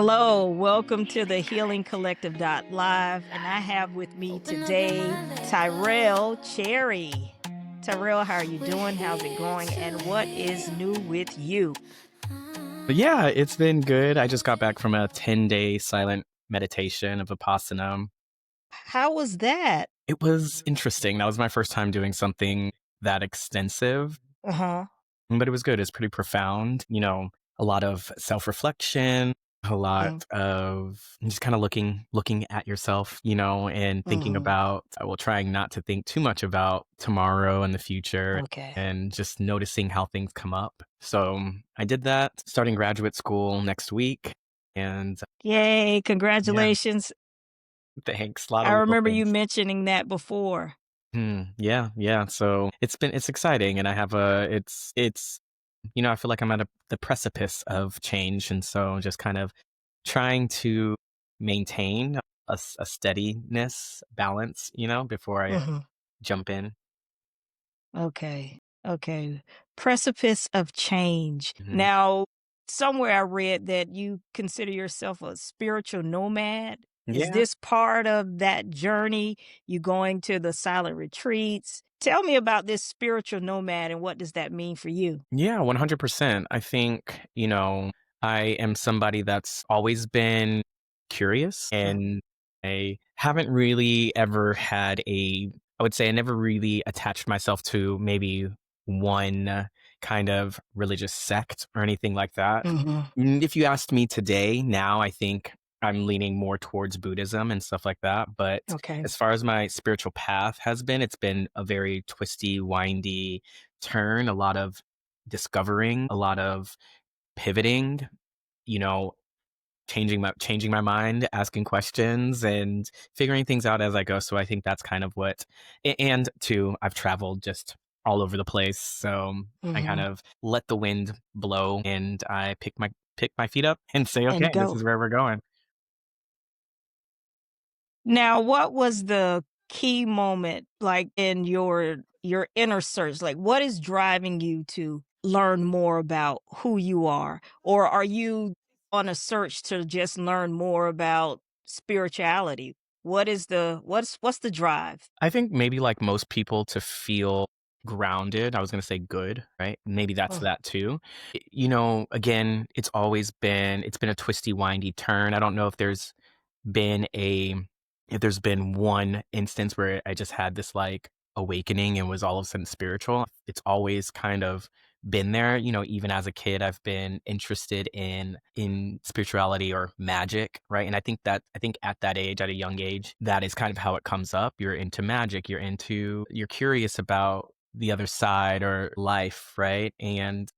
Hello, welcome to the Healing Collective Live, and I have with me today Tirrell Cherry. Tirrell, how are you doing? How's it going? And what is new with you? But yeah, it's been good. I just got back from a 10-day silent meditation of Vipassana. How was that? It was interesting. That was my first time doing something that extensive, Uh-huh. but it was good. It's pretty profound. A lot of self-reflection, a lot of just kind of looking at yourself, and thinking Mm-hmm. about, trying not to think too much about tomorrow and the future Okay. and just noticing how things come up. So I did that starting graduate school next week. And Yay, yeah, congratulations. thanks. A lot I of little remember you things. mentioning that before. Yeah, yeah. So it's exciting, and I have I feel like I'm at the precipice of change, and so just kind of trying to maintain a steadiness, balance, before I Mm-hmm. jump in. Okay. Okay. Precipice of change. Mhm. Now, somewhere I read that you consider yourself a spiritual nomad. Is Yeah, this part of that journey? You going to the silent retreats? Tell me about this spiritual nomad and what does that mean for you? yeah, 100%. I think, I am somebody that's always been curious, Mm. and I haven't really ever I would say I never really attached myself to maybe one kind of religious sect or anything like that. Mhm. If you asked me today, now I think I'm leaning more towards Buddhism and stuff like that. But Okay. as far as my spiritual path has been, it's been a very twisty, windy turn, a lot of discovering, a lot of pivoting, you know, changing my mind, asking questions and figuring things out as I go. So I think that's kind of and two, I've traveled just all over the place. So I kind Mhm. of let the wind blow and I pick my feet up and say, okay, And this go. is where we're going. Now, what was the key moment like in your inner search? Like what is driving you to learn more about who you are? Or are you on a search to just learn more about spirituality? What's the drive? I think maybe like most people to feel grounded, I was going to say good, right? Maybe that's Mm, that too. Again, it's been a twisty, windy turn. I don't know been a if there's been one instance where I just had this like awakening and was all of a sudden spiritual. It's always kind of been there. Even as a kid, I've been interested in spirituality or magic, right? And I think at that age, at a young age, that is kind of how it comes up. You're into magic, you're curious about the other side or life, right? And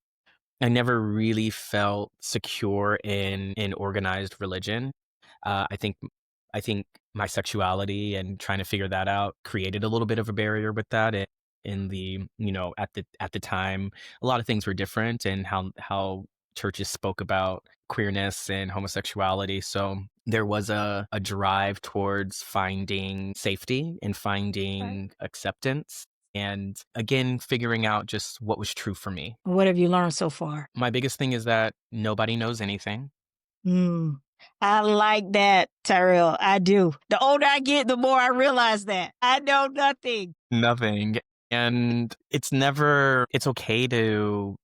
I never really felt secure in organized religion. I think my sexuality and trying to figure that out created a little bit of a barrier with that. And in the at the time, a lot of things were different, and how churches spoke about queerness and homosexuality. So there was a drive towards finding safety and right. finding acceptance, and again figuring out just what was true for me. What have you learned so far? My biggest thing is that nobody knows anything. Mm. I like that, Tyrell. I do. The older I get, the more I realize that I know nothing. Nothing. And it's okay to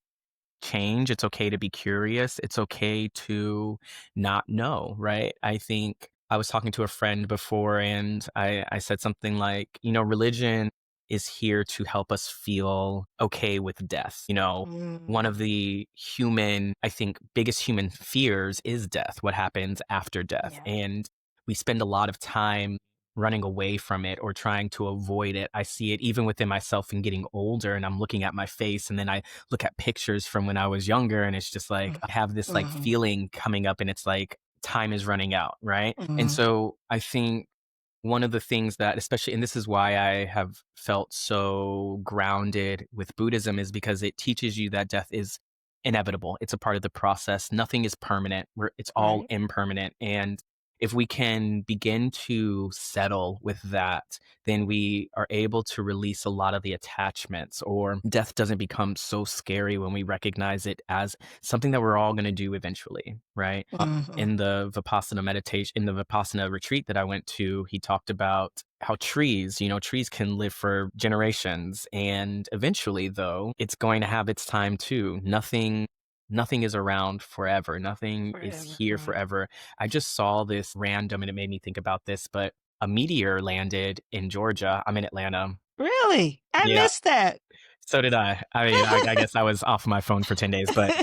change. It's okay to be curious. It's okay to not know, right? I think I was talking to a friend before and I said something like, religion is here to help us feel okay with death. One Mm. of the I think, biggest human fears is death, what happens after death. Yeah. And we spend a lot of time running away from it or trying to avoid it. I see it even within myself and getting older, and I'm looking at my face and then I look at pictures from when I was younger, and it's just like I have this like Mhm. feeling coming up and it's like time is running out, right? And Mhm. so I think one of the things that, especially, and this is why I have felt so grounded with Buddhism, is because it teaches you that death is inevitable. It's a part of the process. Nothing is permanent. It's all Right. impermanent. And if we can begin to settle with that, then we are able to release a lot of the attachments, or death doesn't become so scary when we recognize it as something that we're all going to do eventually, right? Mhm. In the Vipassana meditation, in the Vipassana retreat that I went to, he talked about how trees, trees can live for generations. And eventually, though, it's going to have its time too. Nothing is around forever. Nothing is Forever, here right. forever. I just saw this random, and it made me think about this, but a meteor landed in Georgia. I'm in Atlanta. Really? I Yeah, missed that. so did I. I mean, I guess I was off my phone for 10 days, but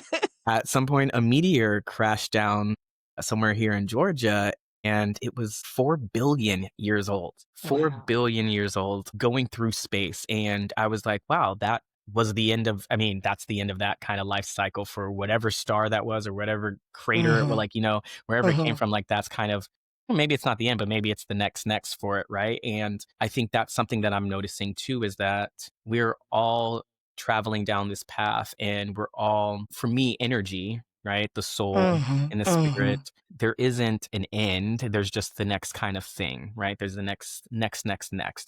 at some point, a meteor crashed down somewhere here in Georgia, and it was 4 billion years old. 4 Wow. billion years old going through space. And I was like, wow, that was the end of, I mean, that's the end of that kind of life cycle for whatever star that was or whatever crater, or Mhm. like, wherever it came Mhm. from. Like, that's kind of, well, maybe it's not the end, but maybe it's the next for it, right? And I think that's something that I'm noticing too, is that we're all traveling down this path, and we're all, for me, energy, right? The soul Mhm. and the Mhm. spirit. There isn't an end. There's just the next kind of thing, right? There's the next.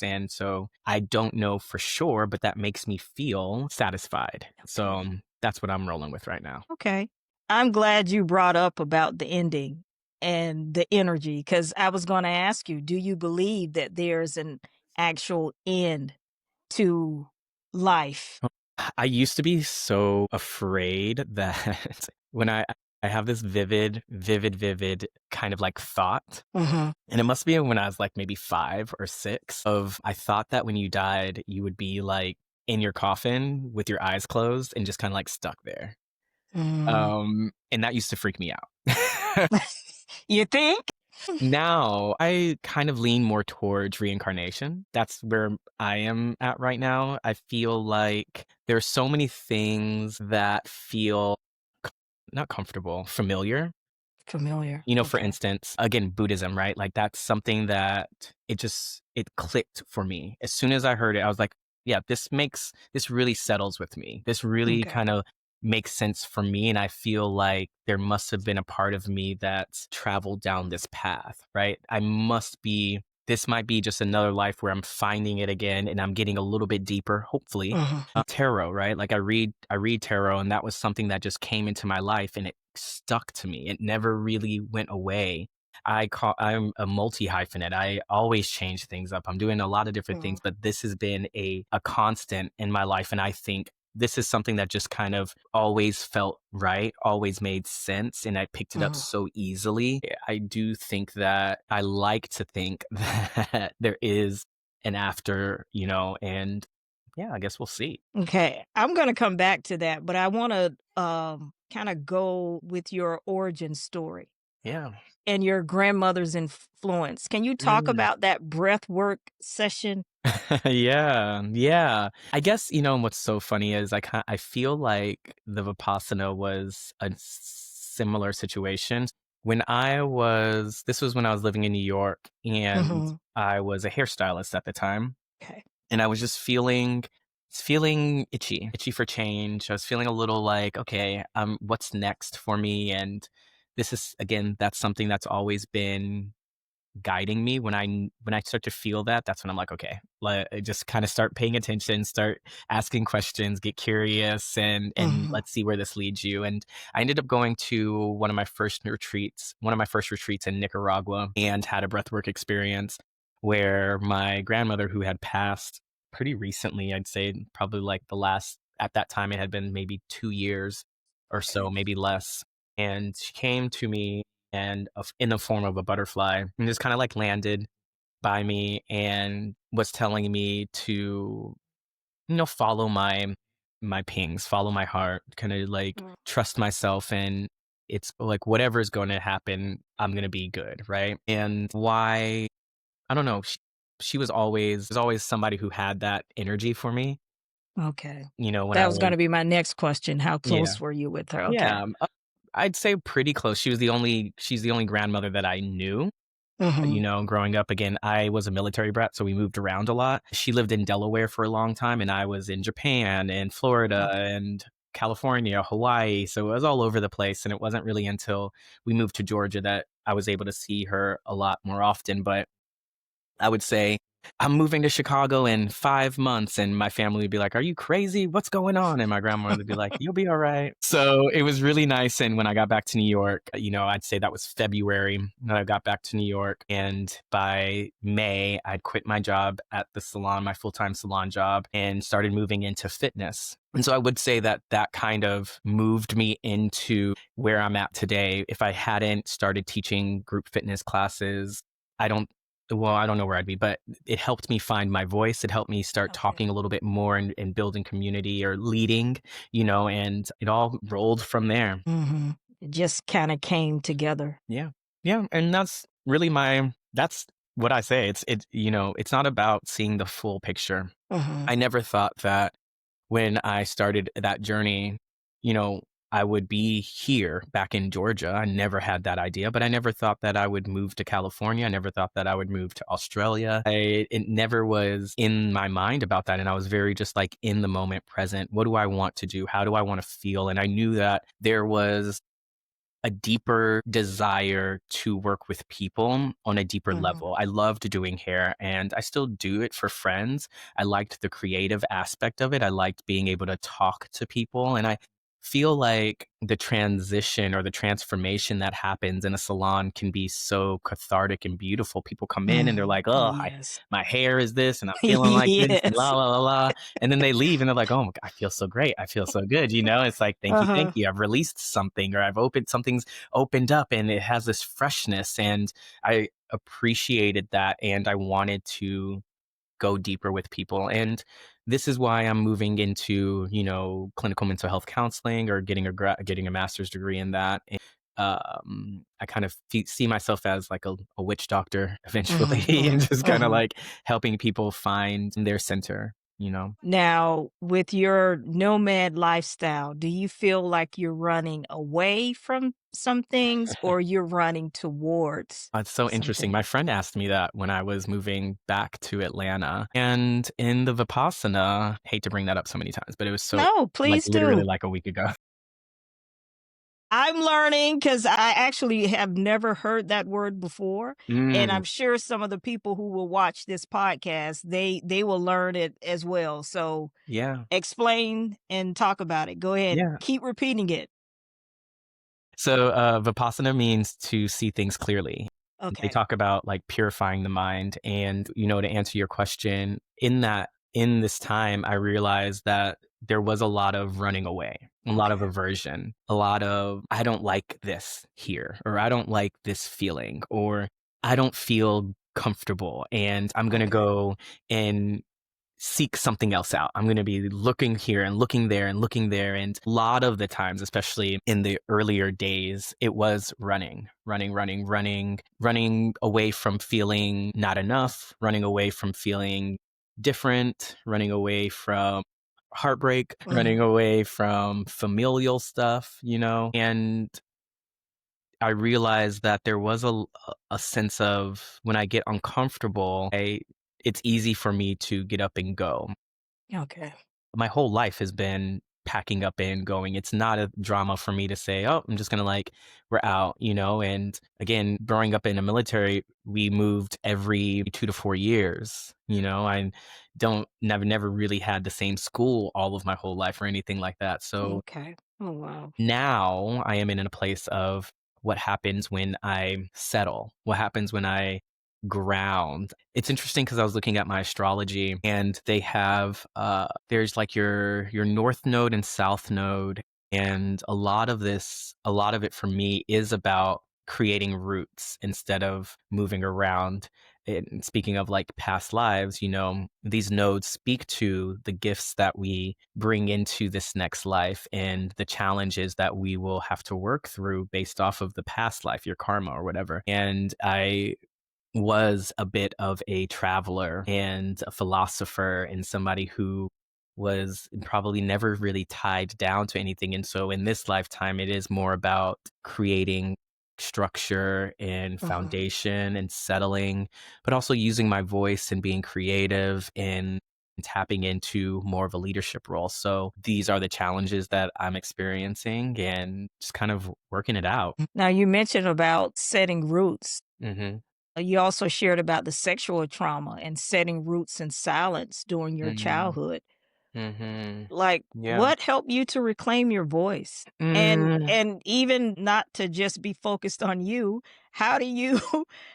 And so I don't know for sure, but that makes me feel satisfied. So Okay. that's what I'm rolling with right now. Okay. I'm glad you brought up about the ending and the energy, because I was gonna ask you, do you believe that there's an actual end to life? I used to be so afraid that when I have this vivid kind of like thought. Mhm. And it must be when I was like maybe 5 or 6, of I thought that when you died, you would be like in your coffin with your eyes closed and just kind of like stuck there. Mm. And that used to freak me out. You think? Now I kind of lean more towards reincarnation. That's where I am at right now. I feel like there's so many things that feel not comfortable, familiar. Familiar. For Okay. instance, again, Buddhism, right? Like, that's something that it clicked for me. As soon as I heard it, I was like, yeah, this really settles with me. This really Okay. kind of makes sense for me. And I feel like there must have been a part of me that's traveled down this path, right? This might be just another life where I'm finding it again, and I'm getting a little bit deeper, hopefully. Mhm. Tarot, right? Like, I read tarot, and that was something that just came into my life, and it stuck to me. It never really went away. I'm a multi hyphenate. I always change things up. I'm doing a lot of different things, Mm. but this has been a constant in my life. And I think this is something that just kind of always felt right, always made sense, and I picked it up Mhm. so easily. I do think that I like to think that there is an after, and yeah, I guess we'll see. Okay. I'm gonna come back to that, but I wanna, kinda go with your origin story Yeah. and your grandmother's influence. Can you talk Mm. about that breath work session? Yeah, yeah. I guess, what's so funny is I feel like the Vipassana was a similar situation. This was when I was living in New York, and Mhm. I was a hairstylist at the time, Okay. and I was just feeling itchy for change. I was feeling a little like, okay, what's next for me? And this is, again, that's something that's always been guiding me. When I start to feel that, that's when I'm like, okay, just kind of start paying attention, start asking questions, get curious, and Mhm. let's see where this leads you. And I ended up going to one of my first retreats in Nicaragua, and had a breathwork experience where my grandmother, who had passed pretty recently, I'd say probably like at that time it had been maybe 2 years or so, Okay. maybe less. And she came to me, and in the form of a butterfly, and just kind of like landed by me and was telling me to, follow my pings, follow my heart, kind of like Mm. trust myself, and it's like whatever's going to happen, I'm going to be good, right? And why, I don't know, she was always somebody who had that energy for me, Okay. when That I was was. gonna be my next question. How Yeah. close were you with her? Okay. Yeah, I'd say pretty close. She's the only grandmother that I knew. Mhm. Growing up, again, I was a military brat, so we moved around a lot. She lived in Delaware for a long time, and I was in Japan and Florida Okay. and California, Hawaii. So it was all over the place. And it wasn't really until we moved to Georgia that I was able to see her a lot more often. But I would say, I'm moving to Chicago in 5 months. And my family would be like, are you crazy? What's going on? And my grandmother would be like, you'll be all right. So it was really nice. And when I got back to New York, I'd say that was February that I got back to New York. And by May, I'd quit my job at the salon, my full-time salon job, and started moving into fitness. And so I would say that that kind of moved me into where I'm at today. If I hadn't started teaching group fitness classes, I don't I don't know where I'd be, but it helped me find my voice. It helped me start Okay. talking a little bit more and building community or leading, and it all rolled from there. Mhm. It just kinda came together. Yeah. Yeah. And that's what I say. It's not about seeing the full picture. Mhm. I never thought that when I started that journey, you know, I would be here back in Georgia. I never had that idea, but I never thought that I would move to California. I never thought that I would move to Australia. It never was in my mind about that. And I was very just like in the moment present. What do I want to do? How do I want to feel? And I knew that there was a deeper desire to work with people on a deeper Mhm. level. I loved doing hair and I still do it for friends. I liked the creative aspect of it. I liked being able to talk to people. And I feel like the transition or the transformation that happens in a salon can be so cathartic and beautiful. People come in and they're Mm. like, oh, Yes. my hair is this and I'm feeling like this and Yes. la, la, la, la. And then they leave and they're like, oh, I feel so great. I feel so good. It's like, thank you, thank Uh-huh. you. I've released something or I've opened something's opened up and it has this freshness. And I appreciated that. And I wanted to go deeper with people. And this is why I'm moving into, clinical mental health counseling or getting a master's degree in that. And, I kind of see myself as like a witch doctor eventually Mhm, and mhm, just kind of mhm. like helping people find their center. Now, with your nomad lifestyle, do you feel like you're running away from some things or you're running towards It's so some interesting. My things? friend asked me that when I was moving back to Atlanta. And in the Vipassana, hate to bring that up so many times, but it was so No, like please literally do. like a week ago. I'm learning because I actually have never heard that word before, and Mm, I'm sure some of the people who will watch this podcast, they will learn it as well. So, yeah. explain and talk about it. Go ahead. Yeah. Keep repeating it. So Vipassana means to see things clearly. They Okay. talk about like purifying the mind. And, to answer your question, in this time, I realized that there was a lot of running away, a lot of Okay. aversion, a lot of, I don't like this here, or I don't like this feeling, or I don't feel comfortable. And I'm going to Okay. go and seek something else out. I'm going to be looking here and looking there and looking there. And a lot of the times, especially in the earlier days, it was running, running, running, running, running away from feeling not enough, running away from feeling different, running away from heartbreak, running Mhm. away from familial stuff. And I realized that there was a sense of when I get uncomfortable, it's easy for me to get up and go. Okay. My whole life has been packing up and going. It's not a drama for me to say, "Oh, I'm just gonna we're out." And again, growing up in the military, we moved every 2 to 4 years. I don't never really had the same school all of my whole life or anything like that. So Okay. Oh, wow. now I am in a place of what happens when I settle, what happens when I ground. It's interesting because I was looking at my astrology and they have there's like your north node and south node. And a lot of it for me is about creating roots instead of moving around. And speaking of like past lives, these nodes speak to the gifts that we bring into this next life and the challenges that we will have to work through based off of the past life, your karma or whatever. And I was a bit of a traveler and a philosopher and somebody who was probably never really tied down to anything. And so in this lifetime, it is more about creating structure and Mhm. foundation and settling, but also using my voice and being creative and tapping into more of a leadership role. So these are the challenges that I'm experiencing and just kind of working it out. Now you mentioned about setting roots. Mhm. You also shared about the sexual trauma and setting roots in silence during your Mm. childhood. Mhm. Like, Yeah. what helped you to reclaim your voice? Mm. And even not to just be focused on you, how do you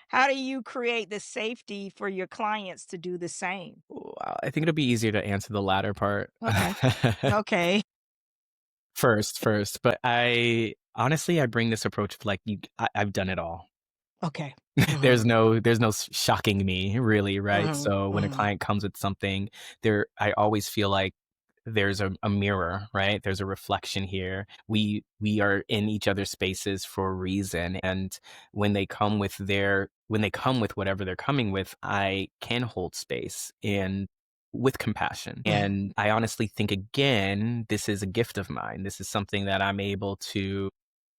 how do you create the safety for your clients to do the same? Wow, I think it'll be easier to answer the latter part Okay. Okay. first, but I honestly, I bring this approach of like I've done it all. Okay. There's Mhm. no shocking me really, right? Mhm. So when a Mhm. client comes with something, I always feel like there's a mirror, right? There's a reflection here. We are in each other's spaces for a reason. And when they come with whatever they're coming with, I can hold space and with compassion. Mhm. And I honestly think again, this is a gift of mine. This is something that I'm able to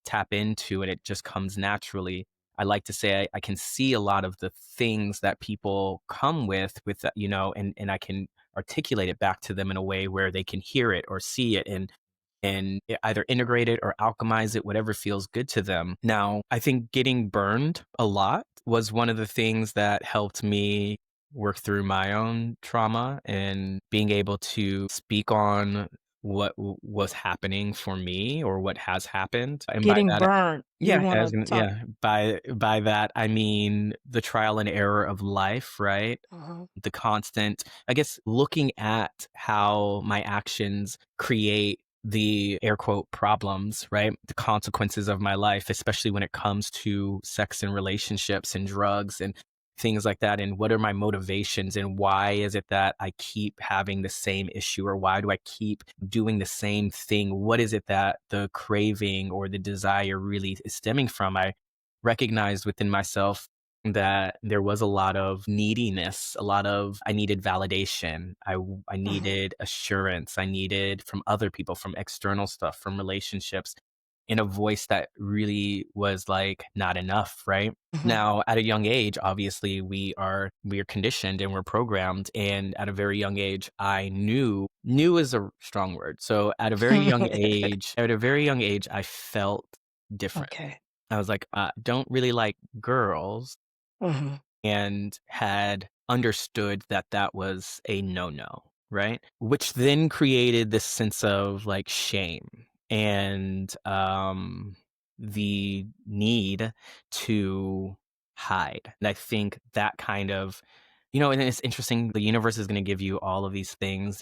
tap into and it just comes naturally. I like to say I can see a lot of the things that people come with that, and I can articulate it back to them in a way where they can hear it or see it and either integrate it or alchemize it, whatever feels good to them. Now, I think getting burned a lot was one of the things that helped me work through my own trauma and being able to speak on what was happening for me or what has happened. And by Getting that, burned. You yeah, wanna talk. by that I mean the trial and error of life, right? Mhm. The constant, I guess, looking at how my actions create the air quote problems, right? The consequences of my life, especially when it comes to sex and relationships and drugs and things like that. And what are my motivations and why is it that I keep having the same issue or why do I keep doing the same thing? What is it that the craving or the desire really is stemming from? I recognized within myself that there was a lot of neediness, a lot of I needed validation. I Mhm. needed assurance. I needed from other people, from external stuff, from relationships, in a voice that really was like not enough, right? Mhm. Now, at a young age, obviously we are conditioned and we're programmed. And at a very young age, I knew is a strong word. So at a very young age, I felt different. Okay. I was like, don't really like girls Mhm. and had understood that that was a no-no, right? Which then created this sense of like shame and the need to hide. And I think that kind of, and it's interesting, the universe is going to give you all of these things.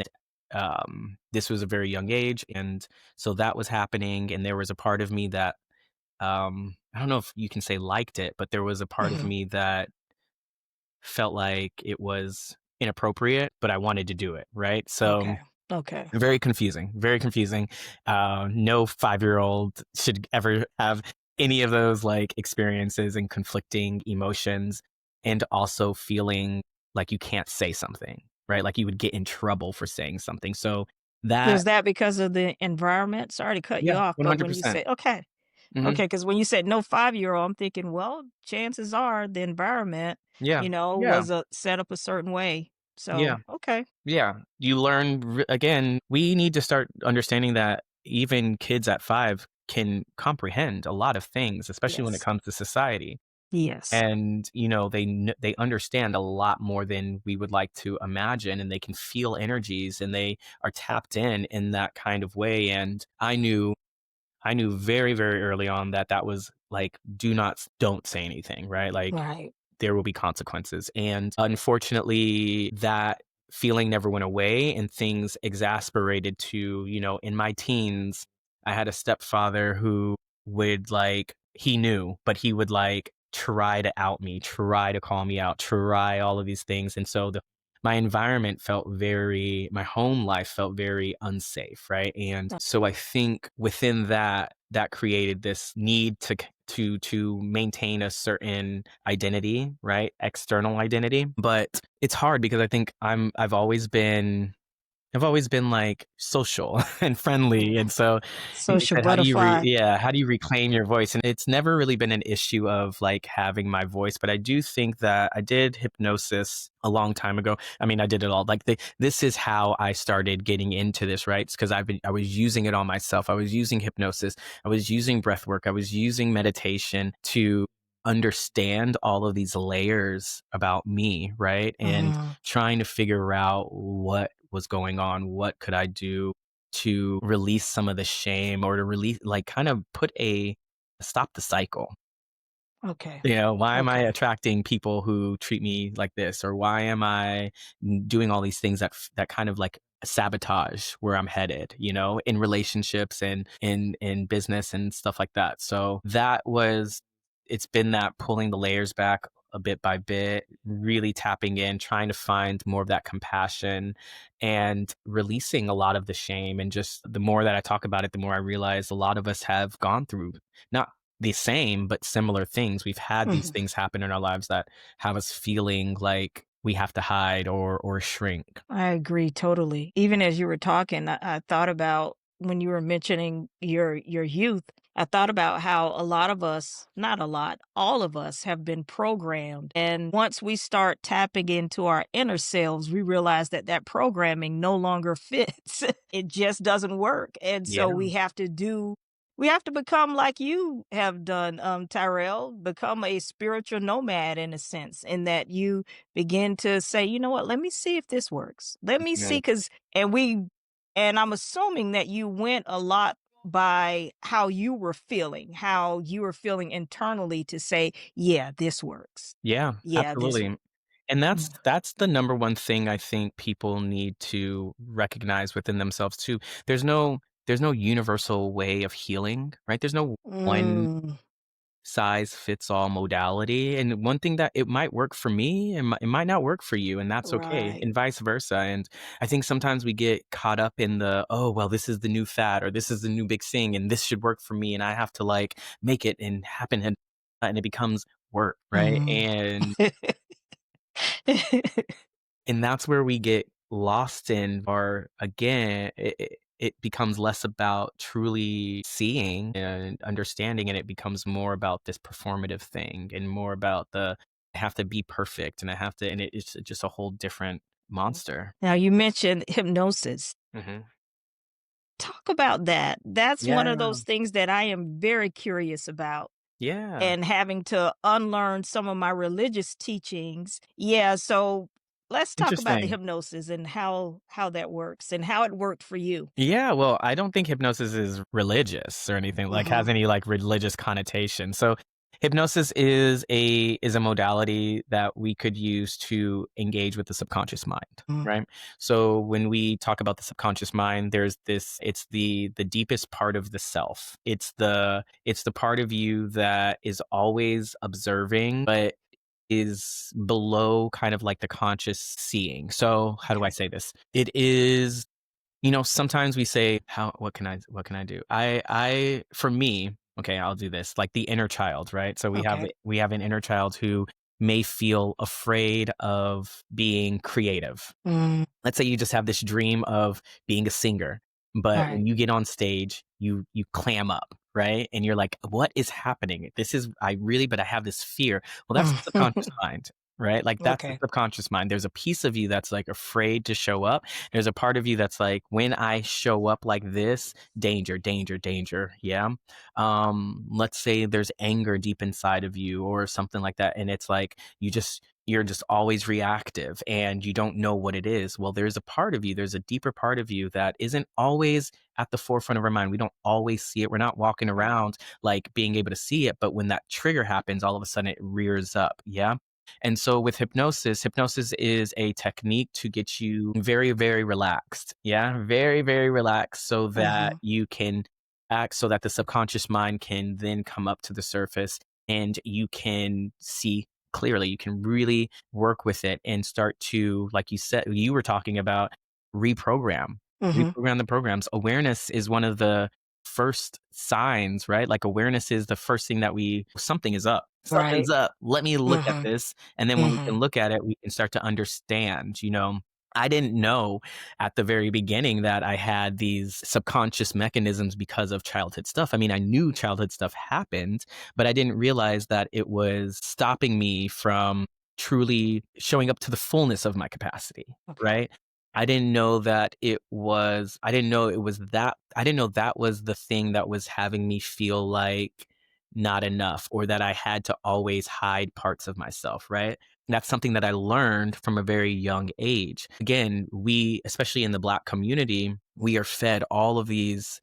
This was a very young age, and so that was happening, and there was a part of me that I don't know if you can say liked it, but there was a part of Mhm. me that felt like it was inappropriate, but I wanted to do it, right? So Okay. Okay. very confusing, very confusing. No 5-year-old should ever have any of those like experiences and conflicting emotions, and also feeling like you can't say something, right? Like you would get in trouble for saying something. So that, Was that because of the environment? Sorry to cut you yeah, off, but when you 100%. said okay. Hmm. Okay, because when you said no 5-year-old, I'm thinking, well, chances are the environment, Yeah, yeah, was, set up a certain way. yeah. So, okay. Yeah, you learn again, we need to start understanding that even kids at 5 can comprehend a lot of things, especially when it Yes. comes to society. Yes. And, they understand a lot more than we would like to imagine, and they can feel energies, and they are tapped in that kind of way. And I knew very, very early on that that was like, don't say anything, right? Like, Right. there will be consequences. And unfortunately, that feeling never went away and things exasperated to, in my teens, I had a stepfather who would like, he knew, but he would like try to out me, try to call me out, try all of these things. And so my home life felt very unsafe, right? And so I think within that created this need to maintain a certain identity, right? External identity. But it's hard because I think I've always been I've always been like social and friendly, Mm. and so you Social said, "How do you butterfly. yeah, how do you reclaim your voice?" And it's never really been an issue of like having my voice, but I do think that I did hypnosis a long time ago. I mean, I did it all. Like this is how I started getting into this, right? Because I was using it on myself. I was using hypnosis. I was using breath work. I was using meditation to understand all of these layers about me, right? And Mhm. trying to figure out what was going on, what could I do to release some of the shame or to release, like, kind of put a stop the cycle. Okay. You know, why am I Okay. attracting people who treat me like this? Or why am I doing all these things that that kind of like sabotage where I'm headed, you know, in relationships and in business and stuff like that. So that was it's been that pulling the layers back a bit by bit, really tapping in, trying to find more of that compassion and releasing a lot of the shame. And just the more that I talk about it, the more I realize a lot of us have gone through not the same but similar things. We've had these Mhm. things happen in our lives that have us feeling like we have to hide or shrink. I agree totally. Even as you were talking, I thought about when you were mentioning your youth, I thought about how a lot of us, not a lot, all of us have been programmed. And once we start tapping into our inner selves, we realize that that programming no longer fits. It just doesn't work. And so Yeah. we have to become like you have done, Tyrell, become a spiritual nomad in a sense, in that you begin to say, you know what, let me see if this works. Let me see, Yeah. because, and we, and I'm assuming that you went a lot by how you were feeling internally to say, yeah, this works. Yeah, Yeah, this absolutely. works. And Mm. that's the number one thing I think people need to recognize within themselves too. There's no universal way of healing, right? There's no one Mm, size fits all modality. And one thing that it might work for me, it might not work for you, and that's okay, right. and vice versa. And I think sometimes we get caught up in the, oh, well, this is the new fad or this is the new big thing and this should work for me and I have to like make it and happen and it becomes work, right? Mm. And that's where we get lost in, or again, it becomes less about truly seeing and understanding, and it becomes more about this performative thing and more about the I have to be perfect and I have to, and it's just a whole different monster. Now, you mentioned hypnosis. Hmm. Talk about that. That's one of Yeah. those things that I am very curious about. Yeah. And having to unlearn some of my religious teachings. Yeah, so let's talk about the Interesting. hypnosis and how that works and how it worked for you. Yeah, well, I don't think hypnosis is religious or anything, like, has Mhm, any, like, religious connotation. So, hypnosis is a modality that we could use to engage with the subconscious mind, mm, right? So, when we talk about the subconscious mind, there's this it's the deepest part of the self. It's the part of you that is always observing, but is below kind of like the conscious seeing. So, how do I okay, say this? It is, you know, sometimes we say, "How what can I do?" I for me, okay, I'll do this, like the inner child, right? So okay. we have an inner child who may feel afraid of being creative. Mm, Let's say you just have this dream of being a singer, but right. when you get on stage, you clam up, right? And you're like, "What is happening? This is I really but I have this fear." Well, that's the subconscious mind, right? Like that's the Okay. subconscious mind. There's a piece of you that's like afraid to show up. There's a part of you that's like, "When I show up like this, danger, danger, danger." Yeah. Let's say there's anger deep inside of you or something like that, and it's like you're just always reactive and you don't know what it is. Well, there's a part of you, there's a deeper part of you that isn't always at the forefront of our mind. We don't always see it. We're not walking Right. around like being able to see it, but when that trigger happens, all of a sudden it rears up. Yeah. And so with hypnosis, hypnosis is a technique to get you very, very relaxed. Yeah. Very, very relaxed so that Mhm, you can act, so that the subconscious mind can then come up to the surface and you can see clearly. You can really work with it and start to, like you said, you were talking about reprogram, mhm. reprogram the programs. Awareness is one of the first signs, right? Like awareness is the first thing that something is up. Right. Something's up. Let me look at Mhm, this. And then when we can mhm. look at it, we can start to understand, you know. I didn't know at the very beginning that I had these subconscious mechanisms because of childhood stuff. I mean, I knew childhood stuff happened, but I didn't realize that it was stopping me from truly showing up to the fullness of my capacity, Okay. right? I didn't know that was the thing that was having me feel like not enough, or that I had to always hide parts of myself, right? That's something that I learned from a very young age. Again, we, especially in the Black community, we are fed all of these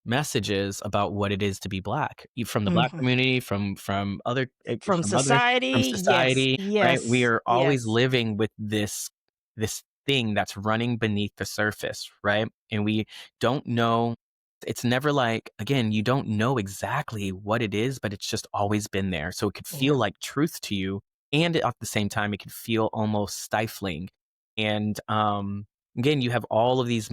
messages about what it is to be Black. From the Black Mhm. community, From from other, from society, yes, society, right? We yes, are always yes. living with this thing that's running beneath the surface, right? And we don't know. It's never like, again, you don't know exactly what it is, but it's just always been there. So it could Yeah. feel like truth to you, and at the same time, it could feel almost stifling. And again, you have all of these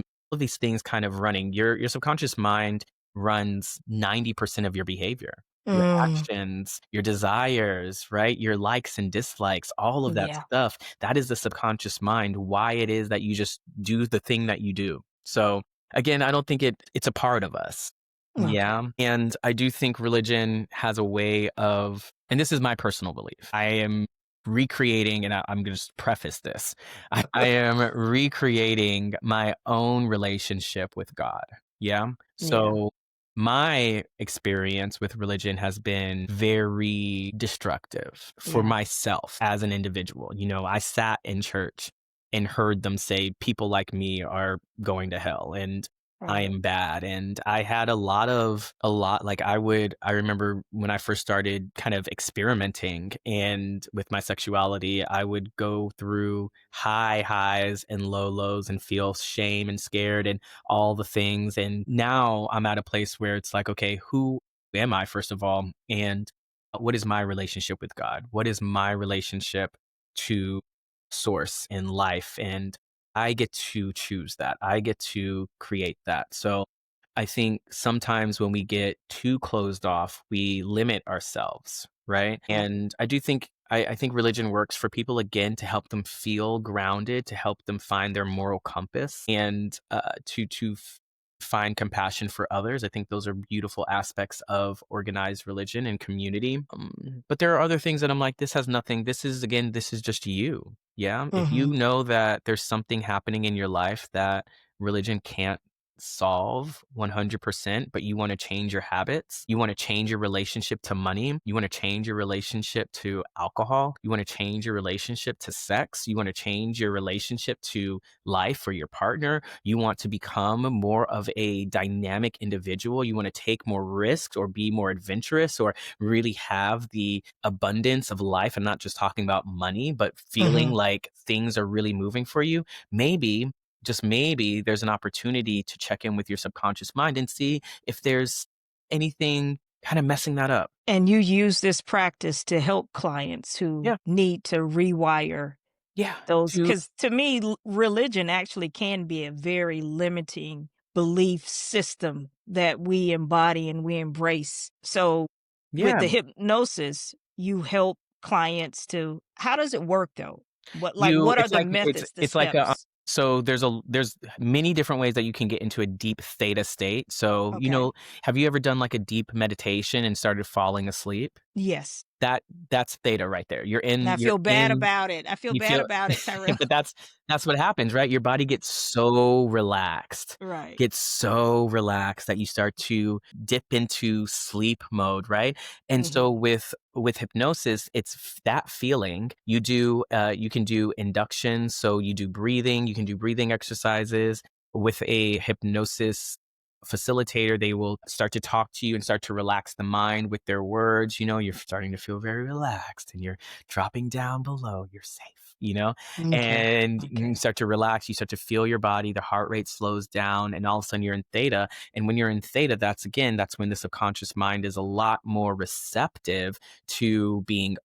things kind of running. Your subconscious mind runs 90% of your behavior, your Mm, actions, your desires, right? Your likes and dislikes, all of that yeah. stuff. That is the subconscious mind, why it is that you just do the thing that you do. So again, I don't think it's a part of us. Okay. Yeah. And I do think religion has a way of, and this is my personal belief. I am recreating, and I'm going to just preface this. I am recreating my own relationship with God. Yeah. Yeah. So my experience with religion has been very destructive for Yeah. myself as an individual. I sat in church and heard them say people like me are going to hell, and I Right. am bad. And I had a lot, like I remember when I first started kind of experimenting and with my sexuality, I would go through high highs and low lows and feel shame and scared and all the things. And now I'm at a place where it's like, okay, who am I, first of all? And what is my relationship with God? What is my relationship to source in life? And I get to choose that. I get to create that. So I think sometimes when we get too closed off, we limit ourselves, right? Right. And I think religion works for people, again, to help them feel grounded, to help them find their moral compass, and find compassion for others. I think those are beautiful aspects of organized religion and community. But there are other things that I'm like, this has nothing. This is just you. Yeah. If you Mhm. know that there's something happening in your life that religion can't solve 100%, but you want to change your habits, you want to change your relationship to money, you want to change your relationship to alcohol, you want to change your relationship to sex, you want to change your relationship to life or your partner, you want to become more of a dynamic individual, you want to take more risks or be more adventurous or really have the abundance of life. I'm not just talking about money, but feeling Mhm. like things are really moving for you. Maybe, just maybe, there's an opportunity to check in with your subconscious mind and see if there's anything kind of messing that up. And you use this practice to help clients who Yeah. need to rewire Yeah. those, To, because to me, religion actually can be a very limiting belief system that we embody and we embrace. So with yeah. the hypnosis, you help clients to, how does it work though? What are It's the like, methods, the it's like a, steps? so there's many different ways that you can get into a deep theta state. So, Okay. have you ever done like a deep meditation and started falling asleep? Yes. That that's theta right there. And I You're feel bad in about it. I feel You bad feel, about it, Tyrell. but that's what happens, right? Your body Right. gets so relaxed that you start to dip into sleep mode, right? And so Mhm. with hypnosis, it's that feeling. You can do induction, so you do breathing, you can do breathing exercises with a hypnosis facilitator. They will start to talk to you and start to relax the mind with their words. You're starting to feel very relaxed and you're dropping down below. You're safe, Okay. and you Okay. start to relax. You start to feel your body, the heart rate slows down, and all of a sudden you're in theta. And when you're in theta, that's when the subconscious mind is a lot more receptive to being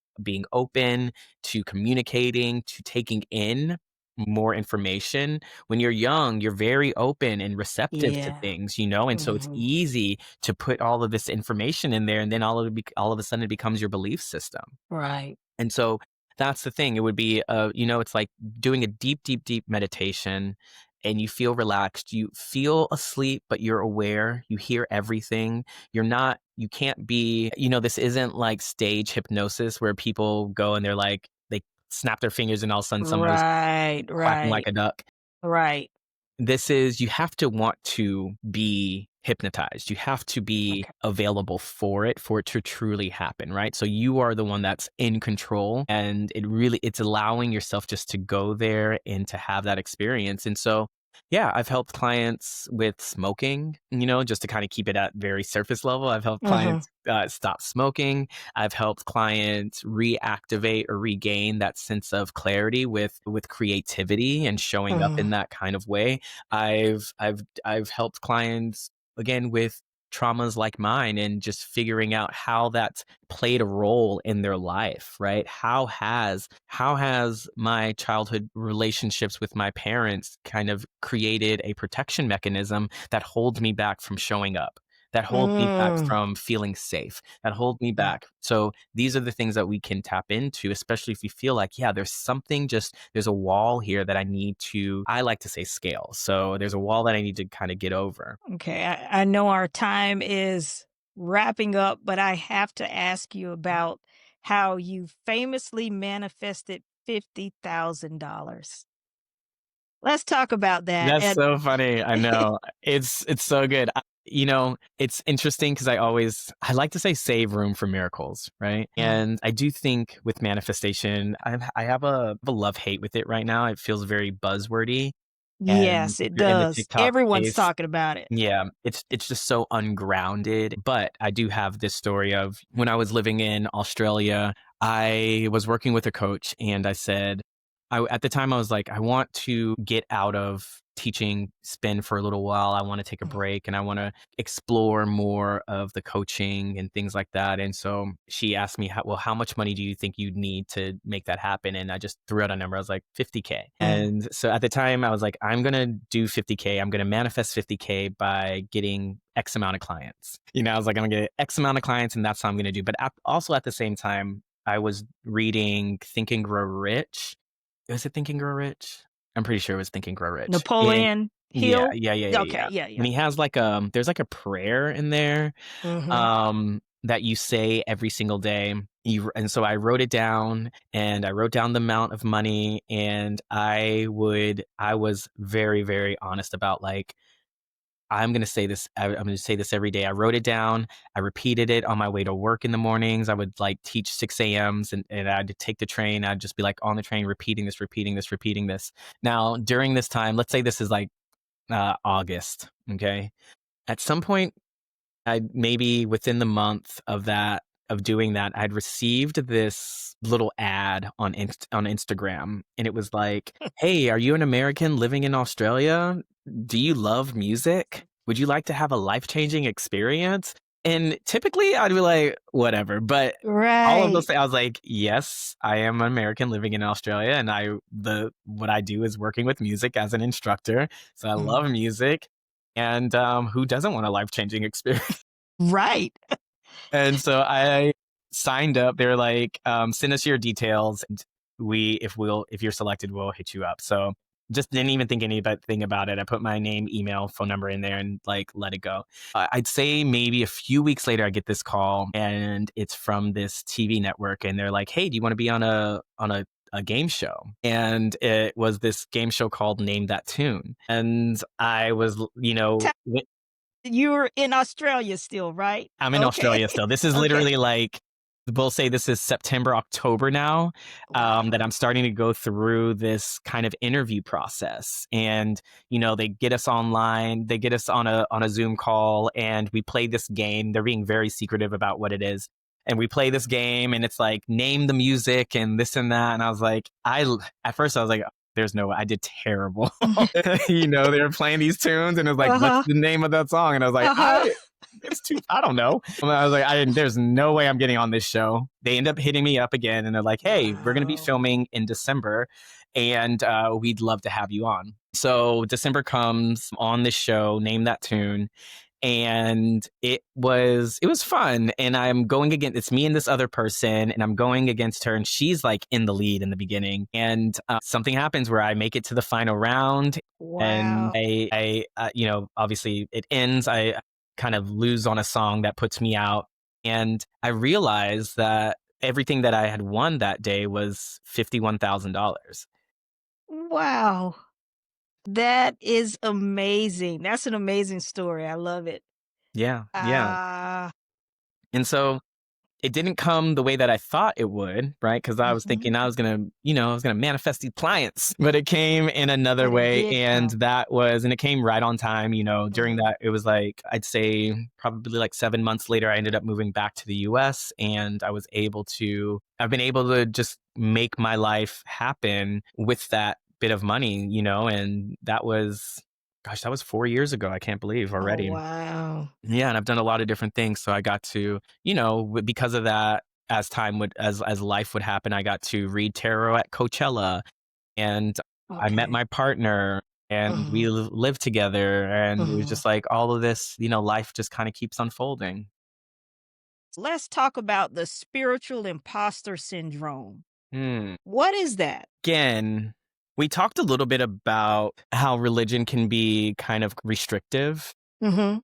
open, to communicating, to taking in more information. When you're young, you're very open and receptive to Yeah. things, and so it's Mhm. easy to put all of this information in there, and then all of a sudden it becomes your belief system. Right. And so That's the thing. It would be, it's like doing a deep, deep, deep meditation and you feel relaxed. You feel asleep, but you're aware. You hear everything. You can't be, this isn't like stage hypnosis where people go and they're like, they snap their fingers and all of a sudden somebody's Right, quacking like right, a duck. right. You have to want to be hypnotized. You have to be Okay. available for it to truly happen, right? So you are the one that's in control, and it's allowing yourself just to go there and to have that experience. And so, yeah, I've helped clients with smoking, just to kind of keep it at very surface level. I've helped Mhm, clients stop smoking. I've helped clients reactivate or regain that sense of clarity with creativity and showing up in mhm. that kind of way. I've helped clients again with traumas like mine and just figuring out how that's played a role in their life, right? How has my childhood relationships with my parents kind of created a protection mechanism that holds me back from showing up, that holds me back Mm. from feeling safe, that hold me back. So these are the things that we can tap into, especially if you feel like, yeah, there's a wall here that I like to say scale. So there's a wall that I need to kind of get over. Okay, I know our time is wrapping up, but I have to ask you about how you famously manifested $50,000. Let's talk about that. That's And so funny. I know. It's so good. It's interesting because I like to say save room for miracles, right? Mhm. And I do think with manifestation, I have a love-hate with it right now. It feels very buzzwordy. And Yes, if it you're in the does. TikTok Everyone's space, talking about it. yeah, it's just so ungrounded. But I do have this story of when I was living in Australia, I was working with a coach and at the time I was like, I want to get out of teaching spin for a little while. I want to take a Mm, break and I want to explore more of the coaching and things like that. And so she asked me, how much money do you think you'd need to make that happen? And I just threw out a number. I was like, 50K. mm. And so at the time I was like, I'm going to do 50K. I'm going to manifest 50K by getting X amount of clients. I was like, I'm going to get X amount of clients and that's how I'm going to do. But also at the same time, I was reading Think and Grow Rich. Was it Think and Grow Rich? I'm pretty sure it was Think and Grow Rich. And Napoleon yeah, Hill? yeah, yeah, yeah, Okay, yeah. yeah, And yeah. he has there's like a prayer in there Mhm. that you say every single day. And so I wrote it down and I wrote down the amount of money and I was very, very honest about like, I'm going to say this. I'm going to say this every day. I wrote it down. I repeated it on my way to work in the mornings. I would like teach 6 a.m.s and I'd take the train. I'd just be like on the train, repeating this, repeating this, repeating this. Now, during this time, let's say this is like August. Okay. At some point, I maybe within the month of doing that, I'd received this little ad on Instagram, and it was like, "Hey, are you an American living in Australia? Do you love music? Would you like to have a life-changing experience?" And typically, I'd be like, "Whatever," but all of those Right. things, I was like, "Yes, I am an American living in Australia, and what I do is working with music as an instructor, so I Mm. love music." And who doesn't want a life-changing experience? Right. And so I signed up. They were like, send us your details. And if you're selected, we'll hit you up. So just didn't even think anything about it. I put my name, email, phone number in there and like let it go. I'd say maybe a few weeks later, I get this call and it's from this TV network. And they're like, hey, do you want to be on a game show? And it was this game show called Name That Tune. And I was, You're in Australia still, right? I'm in Okay. Australia still. This is Okay. literally like, we'll say this is September, October now, that Wow. I'm starting to go through this kind of interview process. And, they get us online, they get us on a Zoom call and we play this game. They're being very secretive about what it is. And we play this game and it's like, name the music and this and that. And I was like, at first I was like, there's no way. I did terrible. They were playing these tunes and it was like, what's Uh-huh. the name of that song? And I was like, Uh-huh. I don't know. I was like, there's no way I'm getting on this show. They end up hitting me up again and they're like, hey, we're going to be Wow. filming in December and we'd love to have you on. So December comes on this show, Name That Tune. and it was fun, and I'm going against it's me and this other person, and I'm going against her, and she's like in the lead in the beginning, and something happens where I make it to the final round, and Wow. obviously it ends. I kind of lose on a song that puts me out, and I realize that everything that I had won that day was $51,000. Wow. That is amazing. That's an amazing story. I love it. Yeah, yeah. Ah. And so it didn't come the way that I thought it would, right? Because I was Mhm. thinking I was gonna manifest these clients, but it came in another But it way, did and come. it came right on time. During Mhm. that, it was like I'd say probably like 7 months later, I ended up moving back to the U.S., and I've been able to just make my life happen with that bit of money, and that was 4 years ago. I can't believe Oh, already. wow. Yeah, and I've done a lot of different things, so I got to, because of that, as time would as life would happen, I got to read tarot at Coachella, and I met Okay. my partner, and we Mhm. lived together, and it was Mhm. just like all of this, life just kinda keeps unfolding. Let's talk about the spiritual imposter syndrome. Hmm. What is that? Again, we talked a little bit about how religion can be kind of restrictive, Mhm.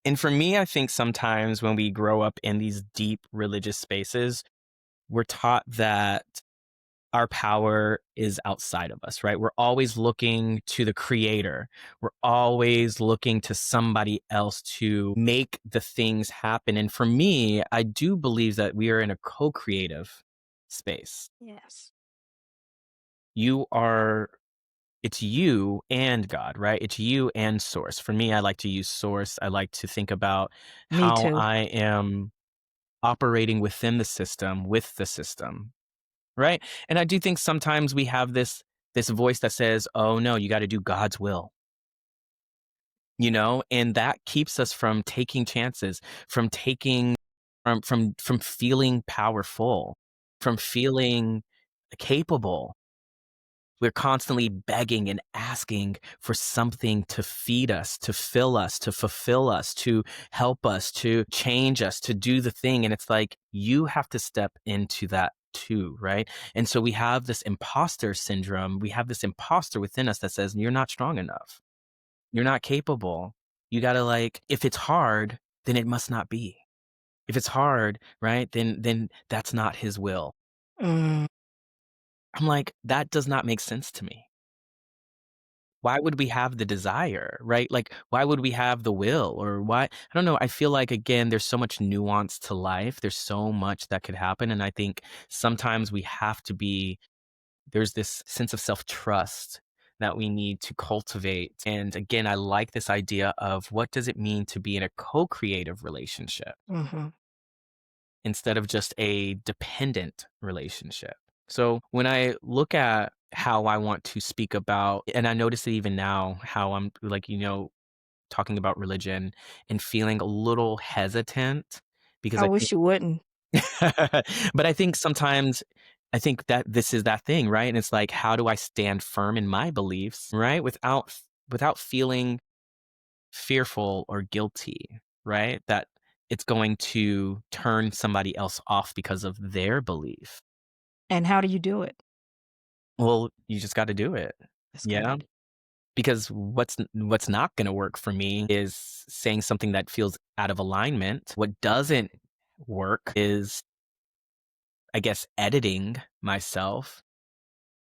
and for me, I think sometimes when we grow up in these deep religious spaces, we're taught that our power is outside of us, right? We're always looking to the creator. We're always looking to somebody else to make the things happen. And for me, I do believe that we are in a co creative space. Yes. You are, it's you and God, right? It's you and source. For me, I like to use source. I like to think about Me how too. I am operating within the system, with the system. Right? And I do think sometimes we have this voice that says, "Oh no, you gotta do God's will." And that keeps us from taking chances, from taking from feeling powerful, from feeling capable. We're constantly begging and asking for something to feed us, to fill us, to fulfill us, to help us, to change us, to do the thing. And it's like, you have to step into that too, right? And so we have this imposter syndrome. We have this imposter within us that says, you're not strong enough. You're not capable. You got to if it's hard, then it must not be. If it's hard, right? Then that's not his will. Mm. I'm like, that does not make sense to me. Why would we have the desire, right? Like, why would we have the will or why? I don't know. I feel like, again, there's so much nuance to life. There's so much that could happen. And I think sometimes we have to there's this sense of self trust that we need to cultivate. And again, I like this idea of what does it mean to be in a co creative relationship Mhm. instead of just a dependent relationship. So when I look at how I want to speak about, and I notice it even now, how I'm talking about religion and feeling a little hesitant because I I wish think, you wouldn't. but I think sometimes, I think that this is that thing, right? And it's like, how do I stand firm in my beliefs, right? Without feeling fearful or guilty, right? That it's going to turn somebody else off because of their belief. And how do you do it? Well, you just got to do it. That's Yeah. good. Because what's not going to work for me is saying something that feels out of alignment. What doesn't work is, I guess, editing myself,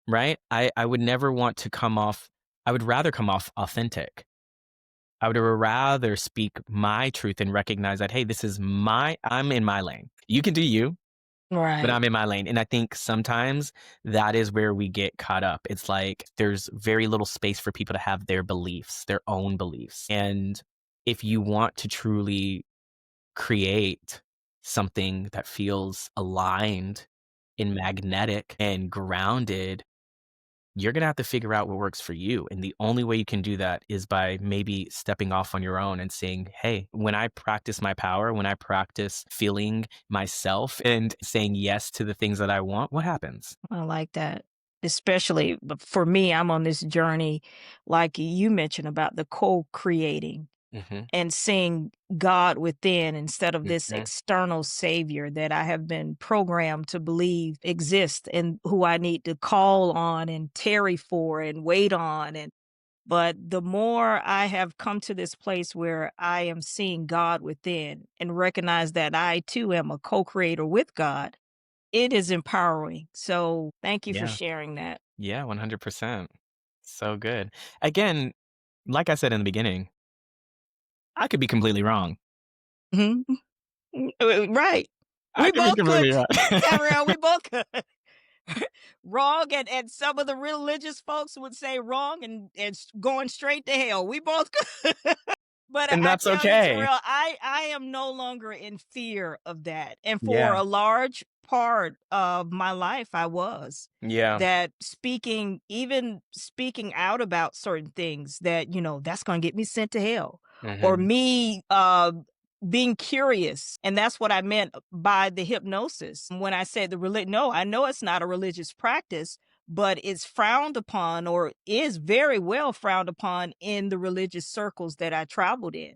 right? I would never want to come off, I would rather come off authentic. I would rather speak my truth and recognize that, hey, I'm in my lane. You can do you, but Right. I'm in my lane. And I think sometimes that is where we get caught up. It's like there's very little space for people to have their beliefs, their own beliefs. And if you want to truly create something that feels aligned and magnetic and grounded, you're going to have to figure out what works for you. And the only way you can do that is by maybe stepping off on your own and saying, hey, when I practice my power, when I practice feeling myself and saying yes to the things that I want, what happens? I like that. Especially but for me, I'm on this journey, like you mentioned about the co-creating. Mhm. and seeing God within instead of this Mhm. external savior that I have been programmed to believe exists and who I need to call on and tarry for and wait on. And but the more I have come to this place where I am seeing God within and recognize that I too am a co-creator with God, it is empowering. So thank you for Yeah. sharing that. Yeah, 100%. So good. Again, like I said in the beginning, I could be completely wrong. Mhm. Right. I We could be both could, completely wrong. Tyrell, we both could. Wrong, and some of the religious folks would say wrong and going straight to hell. We both could. But And I that's tell you, okay. Terrell, I am no longer in fear of that. And for Yeah. a large part of my life, I was. Yeah. That speaking, even speaking out about certain things that, that's going to get me sent to hell. Or Mhm. me being curious. And that's what I meant by the hypnosis. When I said the religion, no, I know it's not a religious practice, but it's frowned upon or is very well frowned upon in the religious circles that I traveled in.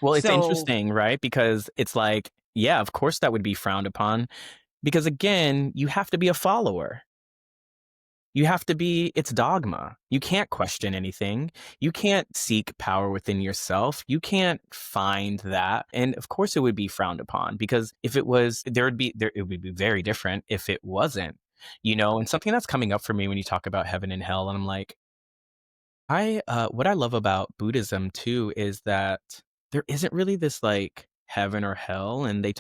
Well, it's So, interesting, right? Because it's like, yeah, of course that would be frowned upon because again, you have to be a follower. You have to be it's dogma. You can't question anything. You can't seek power within yourself. You can't find that. And of course it would be frowned upon because if it was there it would be very different if it wasn't. And something that's coming up for me when you talk about heaven and hell and I'm like, what I love about Buddhism too is that there isn't really this like heaven or hell, and they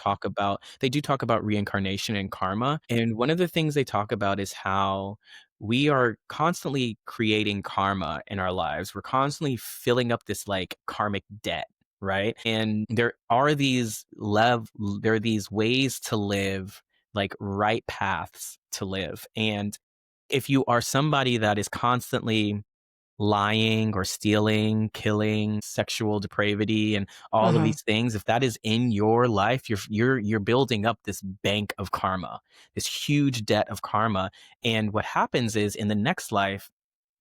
do talk about reincarnation and karma. And one of the things they talk about is how we are constantly creating karma in our lives. We're constantly filling up this like karmic debt, right? And there are these ways to live, like right paths to live. And if you are somebody that is constantly lying or stealing, killing, sexual depravity, and all of mhm, these things, if that is in your life, you're building up this bank of karma, this huge debt of karma. And what happens is in the next life,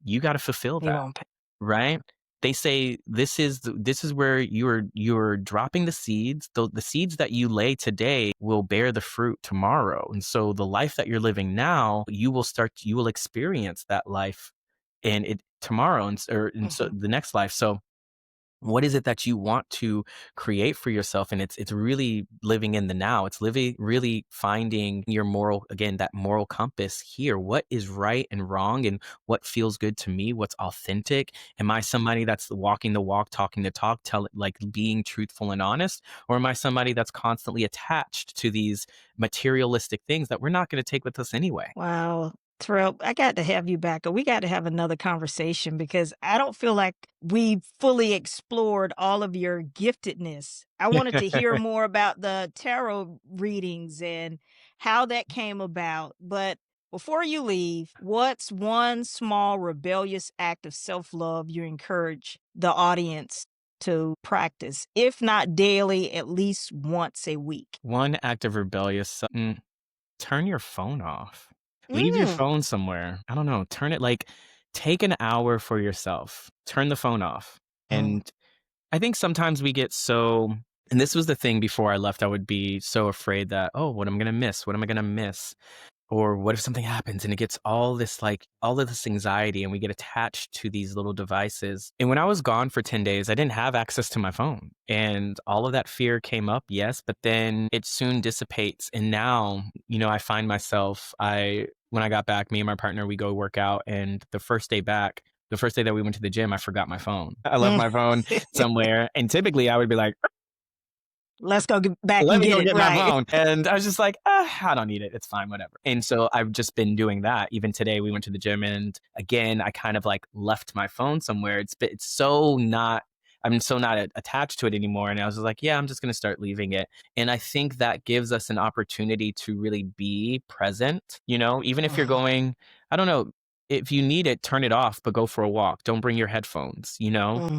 you got to fulfill you that, won't pay. right? They say this is where you're dropping the seeds. The seeds that you lay today will bear the fruit tomorrow. And so the life that you're living now, you will experience that life and it tomorrow and so Mhm. the next life. So what is it that you want to create for yourself? And it's really living in the now. It's living really finding your moral, again, that moral compass here. What is right and wrong and what feels good to me? What's authentic? Am I somebody that's walking the walk, talking the talk, like being truthful and honest? Or am I somebody that's constantly attached to these materialistic things that we're not going to take with us anyway? Wow. Terrell, I got to have you back, or we got to have another conversation because I don't feel like we fully explored all of your giftedness. I wanted to hear more about the tarot readings and how that came about. But before you leave, what's one small rebellious act of self love you encourage the audience to practice, if not daily, at least once a week? One act of rebellious. Turn your phone off. Leave your Mm. phone somewhere. I don't know, take an hour for yourself. Turn the phone off. Mm. And I think sometimes we get so and this was the thing before I left, I would be so afraid that, "Oh, what am I gonna miss? What am I gonna miss?" Or what if something happens and it gets all of this anxiety and we get attached to these little devices. And when I was gone for 10 days, I didn't have access to my phone. And all of that fear came up, yes, but then it soon dissipates. And now, I find myself, when I got back, me and my partner, we go work out. And the first day that we went to the gym, I forgot my phone. I left Mm. my phone somewhere. And typically I would be like, Let's go back let and me get go it get my right. phone. And I was just like, I don't need it. It's fine, whatever. And so I've just been doing that. Even today, we went to the gym, and again, I kind of like left my phone somewhere. I'm so not attached to it anymore. And I was just like, yeah, I'm just going to start leaving it. And I think that gives us an opportunity to really be present, even if you're Mhm, going, I don't know, if you need it, turn it off, but go for a walk. Don't bring your headphones.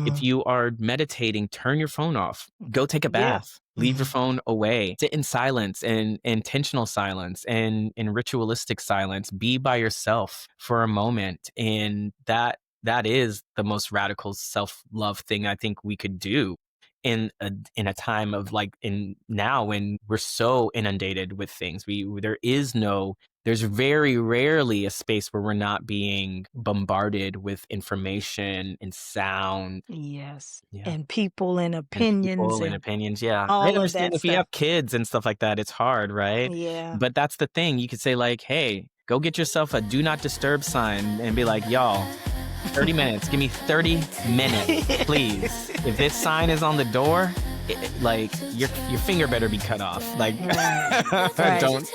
If mhm. you are meditating, turn your phone off. Go take a Yeah. bath. Leave your Mhm. phone away. Sit in silence and intentional silence and ritualistic silence. Be by yourself for a moment. And that is the most radical self-love thing I think we could do. in a time of like in now when we're so inundated with things. There's very rarely a space where we're not being bombarded with information and sound. Yes. Yeah. And people and And opinions people and and opinions, yeah. I all of understand that if you stuff. have kids and stuff like that, it's hard, right? Yeah. But that's the thing. You could say like, "Hey, go get yourself a do not disturb sign," and be like, "Y'all, 30 minutes. Give me 30 minutes, please. If this sign is on the door, like your finger better be cut off. Like, Right. Right. don't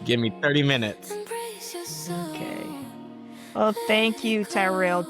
give me 30 minutes." Okay. Well, thank you, Tyrell.